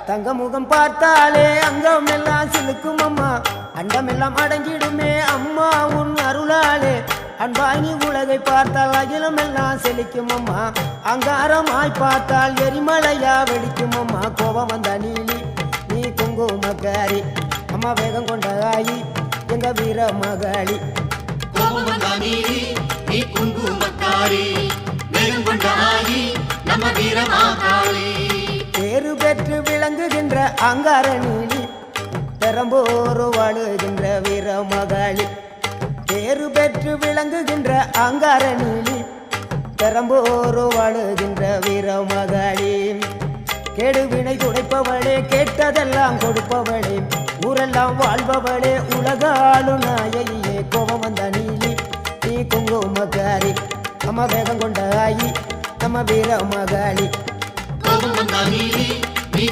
தங்க முகம் பார்த்தாலே அங்கம் எல்லாம் சிலுக்கும் அம்மா அண்டமெல்லாம் அடங்கிடுமே அம்மா உன் அருளாலே அன்பாய் நீ உலகை பார்த்தால் அகிலம் எல்லாம் செழிக்கும் அம்மா அங்காரமாய் பார்த்தால் எரிமலையா வெடிக்கும் அம்மா கோபம் வந்த நீலி நீ குங்குமக்காரி அம்மா வேகம் கொண்ட ஆயி எங்க வீர மகாளி கோபம் வந்த நீலி நீ குங்குமக்காரி வேகம் கொண்ட ஆயி நம்ம வீர மகாளி பேரு பெற்று விளங்குகின்ற அங்கார நீலி பெரம்போர் வாழுகின்ற வீர மகாளி பேரு பெற்று விளங்குகின்ற அங்கார நீலி பெரம்போர் வாழுகின்ற வீர மகாளி கேடுவினை துடைப்பவளே கேட்டதெல்லாம் கொடுப்பவளே ஊரெல்லாம் வாழ்பவளே உலகாலும் நாயகியே கோபம் வந்த நீலி நீ குங்குமக்காரி அம்மா வேகம் கொண்ட ஆயி நம்ம வீர மகாளி கோபம் வந்த நீலி நீ